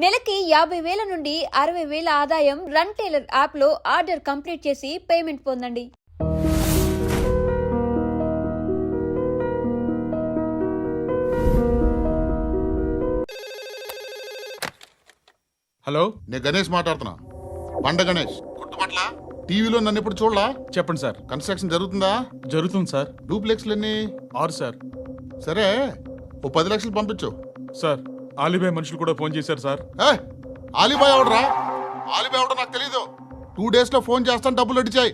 నెలకి 50,000 నుండి 60,000 ఆదాయం రన్ టైలర్ యాప్లో ఆర్డర్ కంప్లీట్ చేసి పేమెంట్ పొందండి. హలో, నేను గణేష్ మాట్లాడుతున్నా. బండ గణేష్ గుర్తుపట్ల టీవీలో నన్ను ఎప్పుడు చూడలా? చెప్పండి సార్. కన్స్ట్రక్షన్ జరుగుతుందా? జరుగుతుంది సార్. డూప్లెక్స్లు ఎన్ని? 6 సార్. సరే, ఓ 10 లక్షలు పంపించు. సార్, ఆలిబాయ్ మనుషులు కూడా ఫోన్ చేశారు సార్. ఆలిబాయ్ ఎవడరా? ఆలిబాయ్ ఎవడో నాకు తెలీదు. 2 days లో ఫోన్ చేస్తాను, డబ్బులు అడిచాయి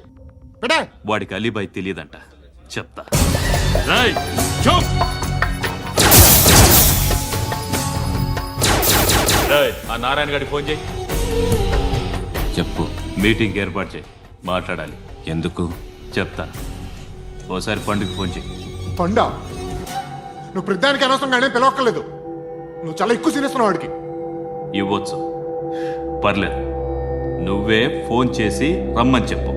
పెడే. వాడికి అలీబాయ్ తెలియదంట, చెప్తా. ఆ నారాయణ గారికి ఫోన్ చేయి. చెప్పు. మీటింగ్ ఏర్పాటు చేయి, మాట్లాడాలి. ఎందుకు చెప్తా. ఓసారి పండుగ ఫోన్ చేయి. పండా, నువ్వు ప్రతిదానికి అనవసరంగానే పిలవక్కర్లేదు. నువ్వు చాలా ఎక్కువ సీనిస్తున్నావు వాడికి. ఇవ్వచ్చు, పర్లేదు. నువ్వే ఫోన్ చేసి రమ్మని చెప్పు.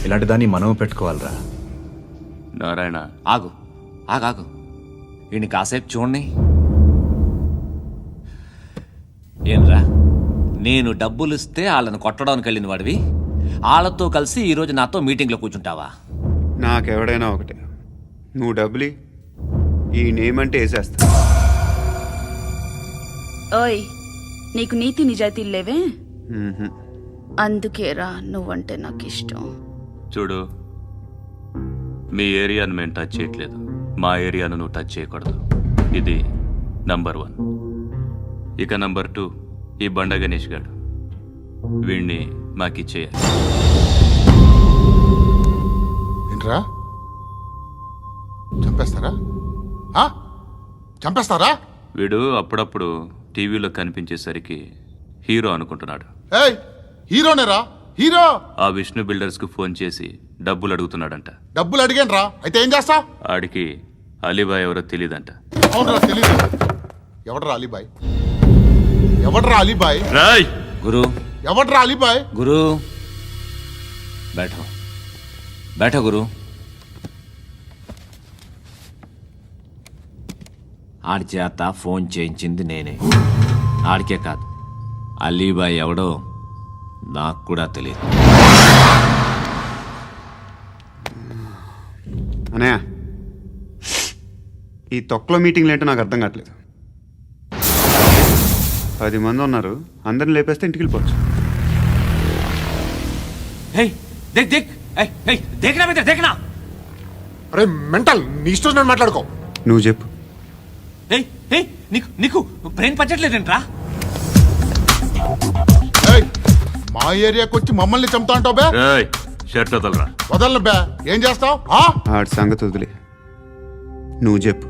ఇలాంటి దాన్ని మనం పెట్టుకోవాలరా. నారాయణ, ఆగు ఆగాగు, ఈయన కాసేపు చూడండి. ఏంరా, నేను డబ్బులు ఇస్తే వాళ్ళని కొట్టడానికి వెళ్ళిన వాడివి, వాళ్ళతో కలిసి ఈరోజు నాతో మీటింగ్లో కూర్చుంటావా? నాకెవడైనా ఒకటే. నువ్వు డబ్బులి, ఈ నేమ్ అంటే వేసేస్తా. ఓయ్, నీకు నీతి నిజాయితీలు లేవే? అందుకేరా నువ్వంటే నాకు ఇష్టం. చూడు, మీ ఏరియాను మేము టచ్ చేయట్లేదు, మా ఏరియాను నువ్వు టచ్ చేయకూడదు. ఇది నంబర్ 1. ఇక నంబర్ 2, ఈ బండ గణేష్ గారు. వీణ్ణి మాకిచ్చేయాలి. ఏంట్రా, చంపేస్తారా? చంపేస్తారా? వీడు అప్పుడప్పుడు టీవీలో కనిపించేసరికి హీరో అనుకుంటున్నాడు. ఏయ్, హీరోనేరా, హీరో. ఆ విష్ణు బిల్డర్స్ కు ఫోన్ చేసి డబ్బులు అడుగుతున్నాడంట. డబ్బులు అడిగాను రా, అయితే ఏం చేస్తా? ఆడికి అలీబాయ్ ఎవరో తెలీదంట. అవునరా, తెలీదు. ఎవడరా అలీబాయ్? ఎవడరా అలీబాయ్? రాయ్ గురు, ఎవడరా అలీబాయ్? గురు బైఠో బైఠో గురు. ఆడి చేత ఫోన్ చేయించింది నేనే. ఆడికే కాదు, అలీబాయ్ ఎవడో నాకు కూడా తెలియదు. అనయ్య, ఈ తొక్కలో మీటింగ్లు ఏంటో నాకు అర్థం కావట్లేదు. 10 మంది ఉన్నారు, అందరిని లేపేస్తే ఇంటికి వెళ్ళిపోవచ్చు. అరే మెంటల్, నీ ఇష్టం నేను మాట్లాడుకో. నువ్వు చెప్పు. నీకు బ్రెయిన్ పచ్చట్లేదంట్రా? మా ఏరియాకి వచ్చి మమ్మల్ని చంపుతా అంటావు బే? రాయ్, షర్ట్ వదలరా. వదలను బే. ఏం చేస్తావు? ఆడి సంగతి వదిలే, నువ్వు చెప్పు.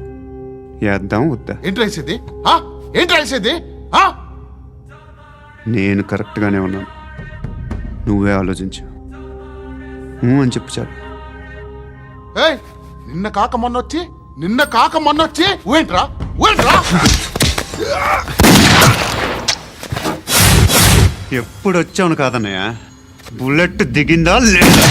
వేద్దాం వద్దా? ఏంటి రాసేది? ఏంటి రాసేది? నేను కరెక్ట్గానే ఉన్నాను, నువ్వే ఆలోచించు. అని చెప్పు చాలు. ఏయ్, నిన్న కాక మొన్నొచ్చి ఊయంట్రా. ఎప్పుడు వచ్చావును కాదన్నయ్య, బుల్లెట్ దిగిందా లేదా?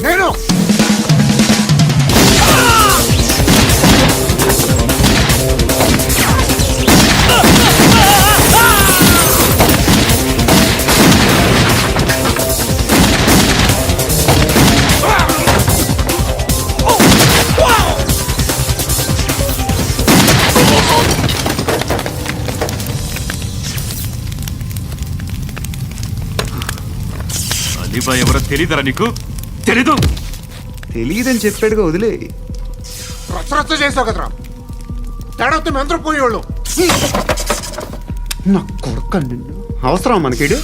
నేను అలీబాయ్ ఎవరో తెలీదరా నీకు? తెలీదు. తెలియదని చెప్పాడుగా, వదిలే. రచ్చ చేసావు కదరా, తేడా వస్తే మెంతరం పోయేవాళ్ళు. నా కొడుకు నిన్ను అవసరం మనకిడు.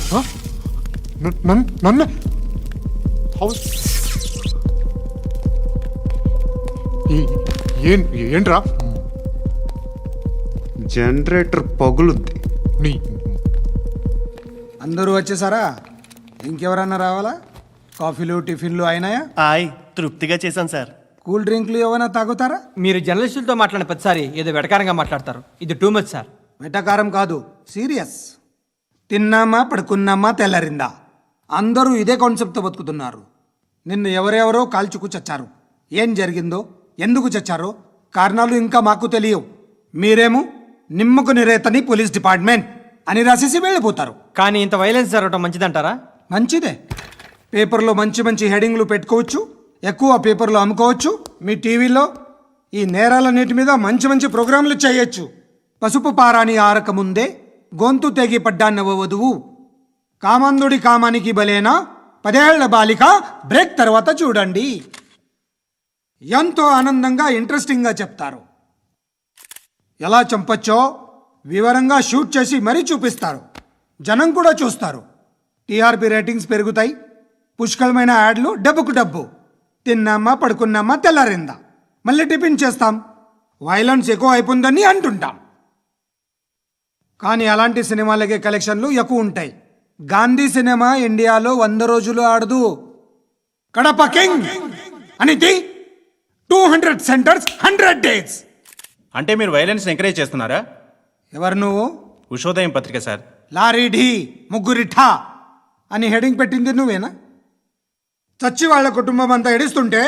నన్ను ఏంట్రా? జనరేటర్ పగులుద్ది. నీ అందరూ వచ్చేసారా? ఇంకెవరన్నా రావాలా? కాఫీలు టిఫిన్లు అయినాయా? తృప్తిగా చేశాను సార్. కూల్ డ్రింక్లు ఏమైనా తాగుతారా? మీరు జర్నలిస్టులతో మాట్లాడిన ప్రతిసారి ఏదో వెటకారంగా మాట్లాడతారు. ఇది టూ మచ్ సార్. వెటకారం కాదు, సీరియస్. తిన్నామా పడుకున్నామా తెల్లరిందా, అందరూ ఇదే కాన్సెప్ట్తో బతుకుతున్నారు. నిన్ను ఎవరెవరో కాల్చుకు చచ్చారు. ఏం జరిగిందో, ఎందుకు చచ్చారో కారణాలు ఇంకా మాకు తెలియవు. మీరేమో నిమ్మకు నిరేతని పోలీస్ డిపార్ట్మెంట్ అని రాసేసి వెళ్ళిపోతారు. కానీ ఇంత వైలెన్స్ జరగడం మంచిదంటారా? మంచిదే. పేపర్లో మంచి మంచి హెడింగ్లు పెట్టుకోవచ్చు, ఎక్కువ పేపర్లు అమ్ముకోవచ్చు. మీ టీవీలో ఈ నేరాలన్నిటి మీద మంచి మంచి ప్రోగ్రాంలు చేయొచ్చు. పసుపు పారాని ఆరక ముందే గొంతు తెగి పడ్డాన్నవ వధువు, కామందుడి కామానికి బలేనా 10 ఏళ్ల బాలిక బ్రేక్ తర్వాత చూడండి. ఎంతో ఆనందంగా ఇంట్రెస్టింగ్గా చెప్తారు. ఎలా చంపచ్చో వివరంగా షూట్ చేసి మరీ చూపిస్తారు. జనం కూడా చూస్తారు. టీఆర్పీ రేటింగ్స్ పెరుగుతాయి. పుష్కలమైన యాడ్లు, డబ్బుకు డబ్బు. తిన్నామా పడుకున్నామా తెల్లారిందా, మళ్ళీ టిఫిన్ చేస్తాం. వైలెన్స్ ఎక్కువ అయిపోయిందని అంటుంటాం. కానీ అలాంటి సినిమాలకే కలెక్షన్లు ఎక్కువ ఉంటాయి. గాంధీ సినిమా ఇండియాలో 100 రోజులు ఆడదు. కడప కింగ్ అనేది 200 సెంటర్స్ 100 డేస్. అంటే మీరు వైలెన్స్ ఎంకరేజ్ చేస్తున్నారా? ఎవరు నువ్వు? ఉషోదయం పత్రిక సార్. లారీ ఢీ ముగ్గురిఠా అని హెడింగ్ పెట్టింది నువ్వేనా? చచ్చి వాళ్ళ కుటుంబం అంతా ఎడుస్తుంటే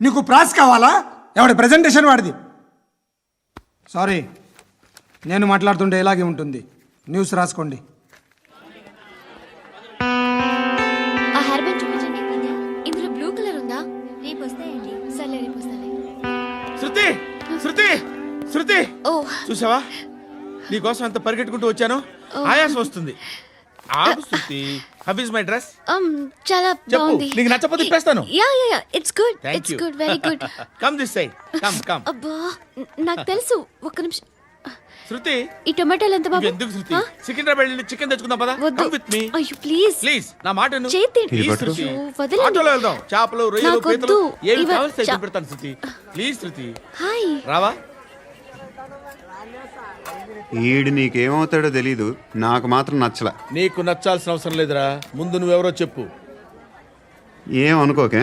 నీకు ప్రాస్ కావాలా? ఎవడి ప్రజెంటేషన్ వాడిది. సారీ, నేను మాట్లాడుతుంటే ఇలాగే ఉంటుంది. న్యూస్ రాసుకోండి. ఆ హెయిర్ బ్యాండ్ చూపించండి. ఇందులో బ్లూ కలర్ ఉందా? రేపు వస్తాయండి. సర్లే, రేపు వస్తాలే. శృతి శృతి శృతి, ఓ, చూసావా నీకోసం అంత పరిగెట్టుకుంటూ వచ్చాను. ఆయాసం వస్తుంది. ఆగు Shruti. How is my dress? చాలా చెప్పు. బాగుంది. నీకు నచ్చకపోతే తిప్పేస్తాను. Yeah yeah yeah, it's good. Thank it's you. Good, very good. Come this side. Come come. అబ్బా, నాకు తెలుసు. ఒక్క నిమిషం. శృతి, ఈ టొమాటోలు ఎంత బాబు? ఎందుకు శృతి? ఆ? సికింద్రాబాద్ వెళ్ళి చికెన్ తెచ్చుకుందాం పదా. వద్దు. కమ్ విత్ మీ అయ్యో ప్లీజ్ ప్లీజ్. నా మాట విను. చేతి ప్లీజ్ పట్టు. శృతి. అయ్యో, వదలండి. ఆటోలో వెళ్దాం. చేపలు, రొయ్యలు, నాకు పీతలు వద్దు. ఏమి ఇవ- కావాల్సి చా- పెడతాను శృతి. Please Shruti. హాయ్. రావా? ఈడు నీకేమవుతాడో తెలీదు, నాకు మాత్రం నచ్చలా. నీకు నచ్చాల్సిన అవసరం లేదురా. ముందు నువ్వెవరో చెప్పు. ఏం అనుకోకే.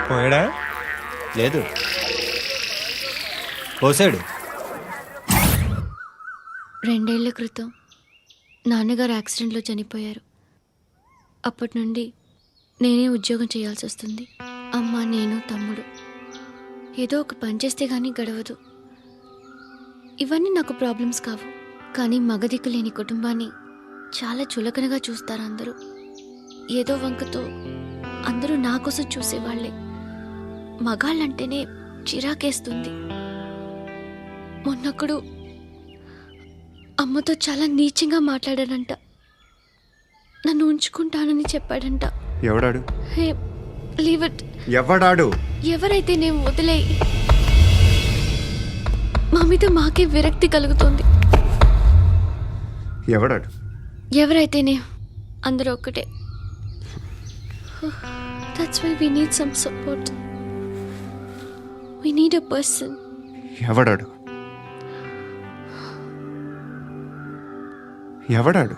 పోయాడా? లేదు, పోసాడు. 2 ఏళ్ల క్రితం నాన్నగారు యాక్సిడెంట్లో చనిపోయారు. అప్పటి నుండి నేనే ఉద్యోగం చేయాల్సి వస్తుంది. అమ్మ, నేను, తమ్ముడు ఏదో ఒక పని చేస్తే కానీ గడవదు. ఇవన్నీ నాకు ప్రాబ్లమ్స్ కావు. కానీ మగదిక్కు లేని కుటుంబాన్ని చాలా చులకనగా చూస్తారు అందరూ. ఏదో వంకతో అందరూ నా కోసం చూసేవాళ్లే. మగాళ్ళంటేనే చిరాకేస్తుంది. మొన్నొక్కడు అమ్మతో చాలా నీచంగా మాట్లాడాడంట. నన్ను ఉంచుకుంటానని చెప్పాడంట. ఎవడాడు? హే, లీవ్ ఇట్. ఎవడాడు? ఎవరైతే నేను వదిలేయి. మా మీద మాకే విరక్తి కలుగుతుంది. ఎవడాడు? ఎవరైతేనే అందరూ ఒక్కటే. That's why we need some support. We need a person. ఎవడాడు? ఎవడాడు?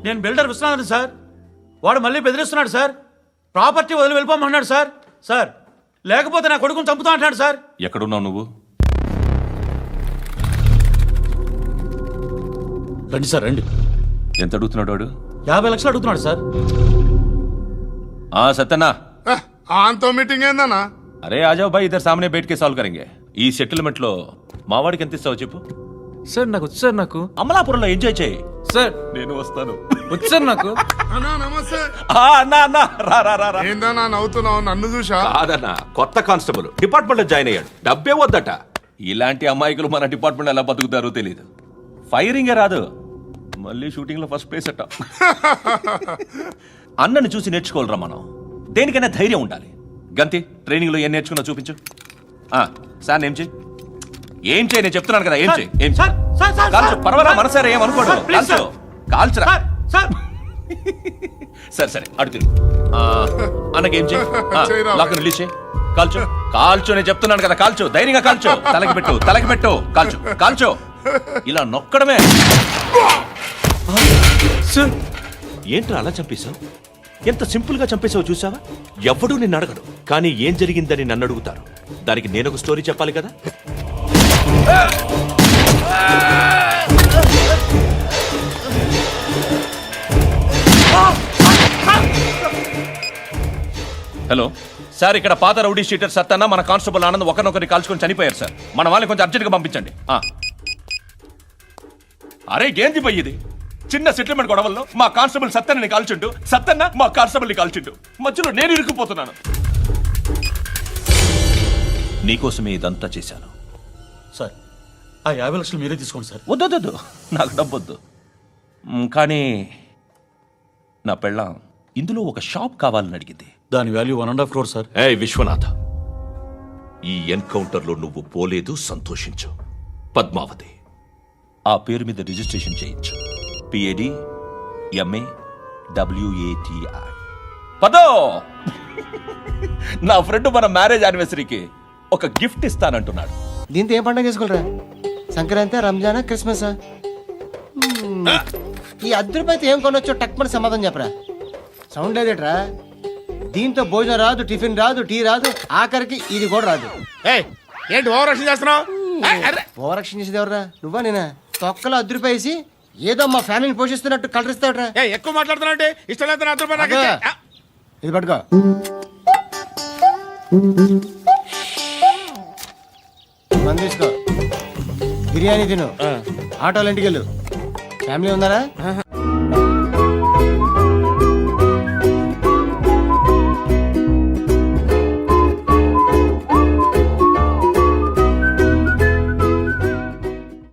నేను బిల్డర్ విశ్వనాథన్ సార్. వాడు మళ్ళీ బెదిరిస్తున్నాడు సార్. ప్రాపర్టీ వదిలి వెళ్ళిపోమన్నాడు సార్. సార్, లేకపోతే నా కొడుకుని చంపుతా అంటున్నాడు సార్. ఎక్కడున్నావు నువ్వు? రండి సార్, రండి. ఎంత అడుగుతున్నాడు వాడు? 50 లక్షలు అడుగుతున్నాడు సార్. సత్యనా, ఆంతో మీటింగ్ ఏందన్నా? అరే ఆజావ్ భాయ్, ఇద్దరు సామనే బయటకే సాల్వ్ కరెంగే. ఈ సెటిల్మెంట్ లో మావాడికి ఎంత ఇస్తావు చెప్పు. సార్ నాకు వచ్చు సార్. నాకు అమలాపురంలో ఎంజాయ్ చేయి సార్. నేను వస్తాను. వచ్చారు నాకు అన్నా నమస్తే అన్నా అన్నా రా రా రా రా. ఏందన్నా నవ్వుతున్నావు నన్ను చూసా కాదన్నా కొత్త కానిస్టేబుల్ డిపార్ట్మెంట్ లో జాయిన్ అయ్యాడు డబ్బే వద్దట ఇలాంటి అమాయకులు మన డిపార్ట్మెంట్ ఎలా బతుకుతారో తెలియదు ఫైరింగే రాదు మళ్ళీ షూటింగ్ లో ఫస్ట్ ప్లేస్ అట్ట అన్నని చూసి నేర్చుకోవాలరా మనం దేనికైనా ధైర్యం ఉండాలి గంతి ట్రైనింగ్ లో ఏం నేర్చుకున్నా చూపించు సార్ ఏం చేయి ఏం చేయి నేను చెప్తున్నాను కదా ఏం చేయి ఏం సార్, సార్, సార్, కాల్చు సార్. పర్వాలా మనసారా ఏమనుకోడు సార్, ప్లీజ్, కాల్చు కాల్చురా సార్ సార్ సరే సరే అడు తిరుగు అన్నకేం చేయి చేయరా. లాక్ రిలీజ్ చేయి కాల్చు కాల్చు నేను చెప్తున్నాను కదా కాల్చు ధైర్యంగా కాల్చు తలకి పెట్టు కాల్చు కాల్చు ఇలా నొక్కడమే సార్ ఏంట్రా అలా చంపేశావు ఎంత సింపుల్ గా చంపేశావు చూసావా ఎవడూ నిన్ను అడగడు కానీ ఏం జరిగిందని నన్ను అడుగుతారు దానికి నేను ఒక స్టోరీ చెప్పాలి కదా హలో సార్ ఇక్కడ పాత రౌడీ షీటర్ సత్తన్న మన కానిస్టేబుల్ ఆనంద్ ఒకరినొకరిని కాల్చుకొని చనిపోయారు సార్ మన వాళ్ళని కొంచెం అర్జెంట్గా పంపించండి అరే ఏంది పోయి ఇది చిన్న సెటిల్మెంట్ గొడవల్లో మా కానిస్టేబుల్ సత్తన్నని కాల్చుండు సత్తన్న మా కానిస్టేబుల్ని కాల్చుండు మధ్యలో నేను ఇరుక్కుపోతున్నాను నీకోసమే ఇదంతా చేశాను సార్ ఆ 50 లక్షలు మీరే తీసుకోండి సార్. వద్దొద్దు నాకు డబ్బొద్దు కానీ నా పెళ్ళాం ఇందులో ఒక షాప్ కావాలని అడిగింది దాని వాల్యూ 1.5 crore సార్. ఏ విశ్వనాథ ఈ ఎన్కౌంటర్లో నువ్వు పోలేదు సంతోషించు పద్మావతి ఆ పేరు మీద రిజిస్ట్రేషన్ చేయించు పిఏడి ఎంఏ డబ్ల్యూఏటిఐ పదో నా ఫ్రెండ్ మన మ్యారేజ్ యానివర్సరీకి ఒక గిఫ్ట్ ఇస్తానంటున్నాడు దీంతో ఏం పండుగ చేసుకుంటారా సంక్రాంతి రంజానా క్రిస్మస్ ఈ రూపాయలతో ఏం కొనొచ్చో టక్మని సమాధానం చెప్పరా సౌండ్ లేదేట్రా దీంతో భోజనం రాదు టిఫిన్ రాదు టీ రాదు ఆఖరికి ఇది కూడా రాదు ఏంటి ఓవర్ రక్షణ చేస్తున్నావు ఓవరక్షణ చేసేది ఎవరా నువ్వా నేనా తొక్కలో రూపాయి వేసి ఏదో మా ఫ్యామిలీని పోషిస్తున్నట్టు కలరిస్తాడరా ఎక్కువ మాట్లాడుతున్నావు అంటే ఇష్టం లేదు నా రూపాయలు నాకు ఇచ్చే. ఇది పట్టుకో మంది తీసుకో బిర్యానీ తిను ఆటోలు ఇంటికి వెళ్ళు ఫ్యామిలీ ఉన్నారా